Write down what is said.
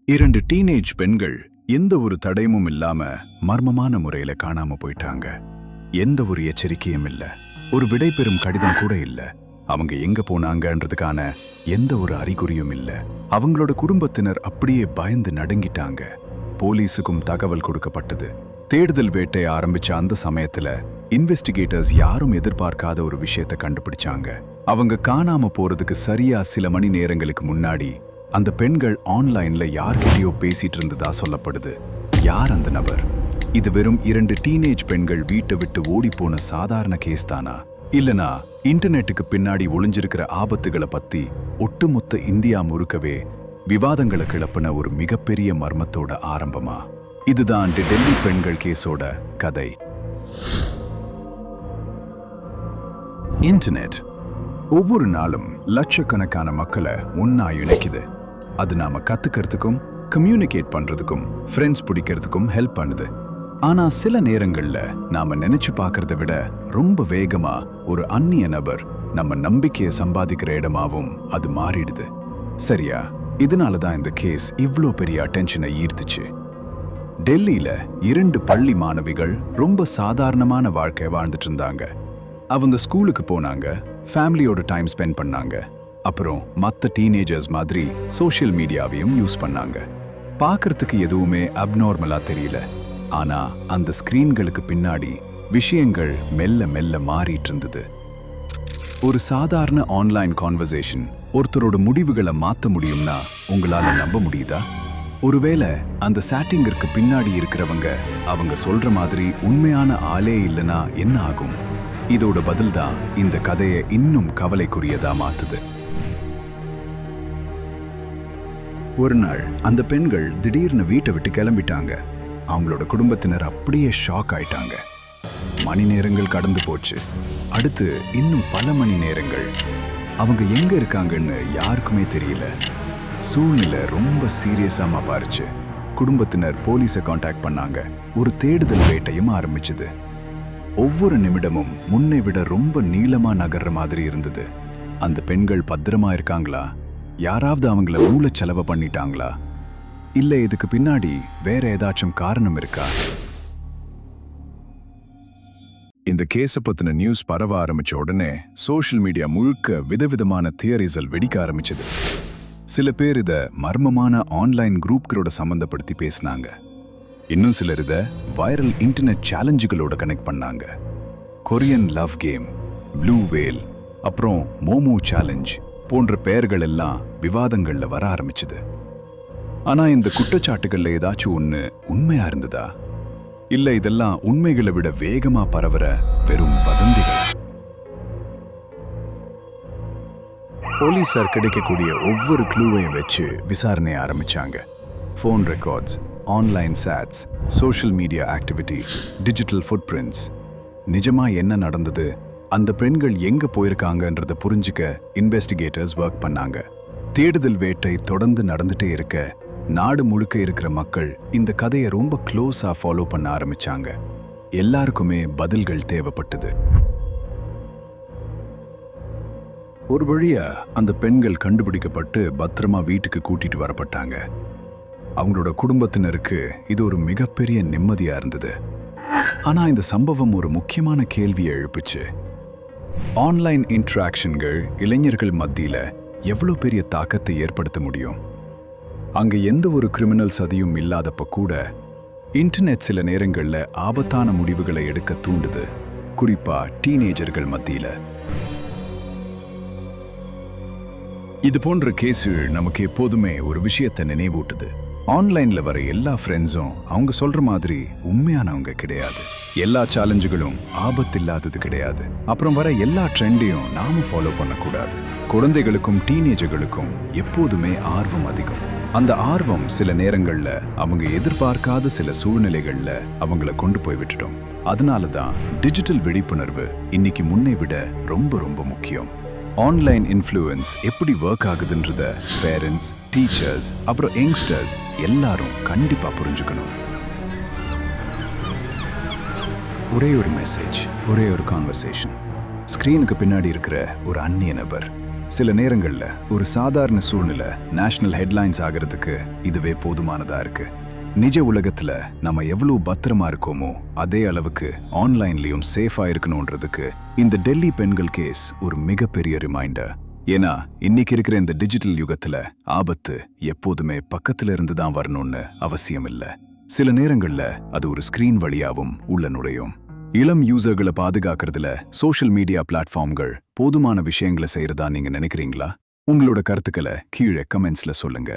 2 teenage பெண்கள் எந்த ஒரு தடயமும் இல்லாம மர்மமான முறையில காணாம போயிட்டாங்க. எந்த ஒரு எச்சரிக்கையும் இல்ல, ஒரு விடைபெறும் கடிதம் கூட இல்ல. அவங்க எங்க போனாங்கன்றதுக்கான எந்த ஒரு அறிகுறியும் இல்ல. அவங்களோட குடும்பத்தினர் அப்படியே பயந்து நடுங்கிட்டாங்க. போலீஸுக்கும் தகவல் கொடுக்கப்பட்டது. தேடுதல் வேட்டை ஆரம்பிச்ச அந்த சமயத்துல இன்வெஸ்டிகேட்டர்ஸ் யாரும் எதிர்பார்க்காத ஒரு விஷயத்தை கண்டுபிடிச்சாங்க. அவங்க காணாம போறதுக்கு சரியா சில மணி நேரங்களுக்கு முன்னாடி அந்த பெண்கள் ஆன்லைன்ல யார்கிட்டயோ பேசிட்டு இருந்ததா சொல்லப்படுது. யார் அந்த நபர்? இது வெறும் 2 டீனேஜ் பெண்கள் வீட்டை விட்டு ஓடி போன சாதாரண கேஸ் தானா, இல்லனா இன்டர்நெட்டுக்கு பின்னாடி ஒளிஞ்சிருக்கிற ஆபத்துகளை பத்தி ஒட்டுமொத்த இந்தியா முழுக்கவே விவாதங்களை கிளப்பின ஒரு மிகப்பெரிய மர்மத்தோட ஆரம்பமா? இதுதான் டெல்லி பெண்கள் கேஸோட கதை. இன்டர்நெட் ஒவ்வொரு நாளும் லட்சக்கணக்கான மக்களை ஒன்னா இணைக்குது. அது நாம கத்துக்கிறதுக்கும் கம்யூனிகேட் பண்றதுக்கும் ஃப்ரெண்ட்ஸ் பிடிக்கிறதுக்கும் ஹெல்ப் பண்ணுது. ஆனா சில நேரங்கள்ல நாம நினைச்சு பார்க்கறத விட ரொம்ப வேகமா ஒரு அந்நிய நபர் நம்ம நம்பிக்கையை சம்பாதிக்கிற இடமாவும் அது மாறிடுது. சரியா? இதனாலதான் இந்த கேஸ் இவ்ளோ பெரிய அட்டென்ஷனை ஈர்த்துச்சு. டெல்லியில 2 பள்ளி மாணவிகள் ரொம்ப சாதாரணமான வாழ்க்கை வாழ்ந்துட்டு இருந்தாங்க. அவங்க ஸ்கூலுக்கு போனாங்க, ஃபேமிலியோட டைம் ஸ்பெண்ட் பண்ணாங்க, அப்புறம் மற்ற டீனேஜர்ஸ் மாதிரி சோஷியல் மீடியாவையும் யூஸ் பண்ணாங்க. பார்க்கறதுக்கு எதுவுமே அப்நார்மலா தெரியல. ஆனா அந்த ஸ்கிரீன்களுக்கு பின்னாடி விஷயங்கள் மெல்ல மெல்ல மாறிட்டு இருந்தது. ஒரு சாதாரண ஆன்லைன் கான்வர்சேஷன் ஒருத்தரோட முடிவுகளை மாற்ற முடியும்னா உங்களால நம்ப முடியுதா? ஒருவேளை அந்த சேட்டிங்கிற்கு பின்னாடி இருக்கிறவங்க அவங்க சொல்ற மாதிரி உண்மையான ஆளே இல்லைன்னா என்ன ஆகும்? இதோட பதில் தான் இந்த கதையை இன்னும் கவலைக்குரியதா மாத்துது. ஒரு நாள் அந்த பெண்கள் திடீர்னு வீட்டை விட்டு கிளம்பிட்டாங்க. அவங்களோட குடும்பத்தினர் அப்படியே ஷாக் ஆயிட்டாங்க. மணி நேரங்கள் கடந்து போச்சு. அடுத்து இன்னும் பல மணி நேரங்கள். அவங்க எங்க இருக்காங்கன்னு யாருக்குமே தெரியல. சூழ்நிலை ரொம்ப சீரியஸா மாறிச்சு. குடும்பத்தினர் போலீஸை காண்டாக்ட் பண்ணாங்க. ஒரு தேடுதல் வேட்டையும் ஆரம்பிச்சது. ஒவ்வொரு நிமிடமும் முன்னை விட ரொம்ப நீளமா நகர்ற மாதிரி இருந்தது. அந்த பெண்கள் பத்திரமா இருக்காங்களா? யாராவது அவங்கள மூளைச்சலவை பண்ணிட்டாங்களா? இல்ல இதுக்கு பின்னாடி வேற ஏதாச்சும் காரணம் இருக்கா? இந்த கேஸை பத்தின நியூஸ் பரவ ஆரம்பிச்ச உடனே சோஷியல் மீடியா முழுக்க விதவிதமான தியரிசல் வெடிக்க ஆரம்பிச்சது. சில பேர் இத மர்மமான ஆன்லைன் குரூப்களோட சம்பந்தப்படுத்தி பேசினாங்க. இன்னும் சிலர் இத வைரல் இன்டர்நெட் சேலஞ்சுகளோட கனெக்ட் பண்ணாங்க. Korean love game, blue whale, அப்புறம் மோமோ சேலஞ்ச் போன்ற பெயர்கள் எல்லாம் விவாதங்கள்ல வர ஆரம்பிச்சது. ஆனா இந்த குற்றச்சாட்டுகள்ல ஏதாச்சும் ஒண்ணு உண்மையா இருந்ததா? இல்ல இதெல்லாம் உண்மைகளை விட வேகமா பரவற வெறும் வதந்திகள்? போலீசார் கிடைக்கக்கூடிய ஒவ்வொரு க்ளூவையும் வச்சு விசாரணையை ஆரம்பிச்சாங்க. Phone records, online chats, social media activity, digital footprints. நிஜமா என்ன நடந்தது? அந்த பெண்கள் எங்க போயிருக்காங்கன்றத புரிஞ்சுக்க இன்வெஸ்டிகேட்டர்ஸ் ஒர்க் பண்ணாங்க. தேடுதல் வேட்டை தொடர்ந்து நடந்துட்டே இருக்க நாடு முழுக்க இருக்கிற மக்கள் இந்த கதையை ரொம்ப க்ளோஸா ஃபாலோ பண்ண ஆரம்பிச்சாங்க. எல்லாருக்குமே பதில்கள் தேவைப்பட்டது. ஒரு வழியா அந்த பெண்கள் கண்டுபிடிக்கப்பட்டு பத்திரமா வீட்டுக்கு கூட்டிட்டு வரப்பட்டாங்க. அவங்களோட குடும்பத்தினருக்கு இது ஒரு மிகப்பெரிய நிம்மதியா இருந்தது. ஆனா இந்த சம்பவம் ஒரு முக்கியமான கேள்வியை எழுப்புச்சு. ஆன்லைன் இன்டராக்ஷன்கள் இளைஞர்கள் மத்தியில எவ்வளவு பெரிய தாக்கத்தை ஏற்படுத்த முடியும்? அங்க எந்த ஒரு கிரிமினல் சதியும் இல்லாதப்ப கூட இன்டர்நெட் சில நேரங்கள்ல ஆபத்தான முடிவுகளை எடுக்க தூண்டுது, குறிப்பா டீனேஜர்கள் மத்தியில. இது போன்ற கேஸுகள் நமக்கு எப்போதுமே ஒரு விஷயத்தை நினைவூட்டுது. ஆன்லைன்ல வர எல்லா ஃப்ரெண்ட்ஸும் அவங்க சொல்ற மாதிரி உண்மையானவங்க கிடையாது. எல்லா சேலஞ்சுகளும் ஆபத்து இல்லாதது கிடையாது. அப்புறம் வர எல்லா ட்ரெண்டையும் நாம ஃபாலோ பண்ணக்கூடாது. குழந்தைகளுக்கும் டீனேஜர்களுக்கும் எப்போதுமே ஆர்வம் அதிகம். அந்த ஆர்வம் சில நேரங்கள்ல அவங்க எதிர்பார்க்காத சில சூழ்நிலைகள்ல அவங்கள கொண்டு போய் விட்டுடும். அதனால தான் டிஜிட்டல் விழிப்புணர்வு இன்னைக்கு முன்னை விட ரொம்ப ரொம்ப முக்கியம். ஆன்லைன் இன்ஃப்ளூயன்ஸ் எப்படி ஒர்க் ஆகுதுன்றத பேரண்ட்ஸ், டீச்சர்ஸ், அப்புறம் யங்ஸ்டர்ஸ் எல்லாரும் கண்டிப்பா புரிஞ்சுக்கணும். ஒரே ஒரு மெசேஜ், ஒரே ஒரு கான்வர்சேஷன். ஸ்கிரீனுக்கு பின்னாடி இருக்கிற ஒரு அந்நிய நபர். சில நேரங்கள்ல ஒரு சாதாரண சூழ்நிலை நேஷனல் ஹெட்லைன்ஸ் ஆகிறதுக்கு இதுவே போதுமானதா இருக்கு. நிஜ உலகத்துல நம்ம எவ்வளவு பத்திரமா இருக்கோமோ அதே அளவுக்கு ஆன்லைன்லயும் சேஃபா இருக்கணும்ன்றதுக்கு இந்த டெல்லி பெண்கள் கேஸ் ஒரு மிகப்பெரிய ரிமைண்டர். ஏன்னா இன்னைக்கு இருக்கிற இந்த டிஜிட்டல் யுகத்துல ஆபத்து எப்போதுமே பக்கத்துல இருந்து தான் வரணும்னு அவசியம் இல்ல. சில நேரங்கள்ல அது ஒரு ஸ்கிரீன் வழியாவும் உள்ள நுழையும். இளம் யூசர்களை பாதுகாக்கிறதுல சோஷியல் மீடியா பிளாட்ஃபார்ம்கள் போதுமான விஷயங்களை செய்யறதா நீங்க நினைக்கிறீங்களா? உங்களோட கருத்துக்களை கீழே கமெண்ட்ஸ்ல சொல்லுங்க.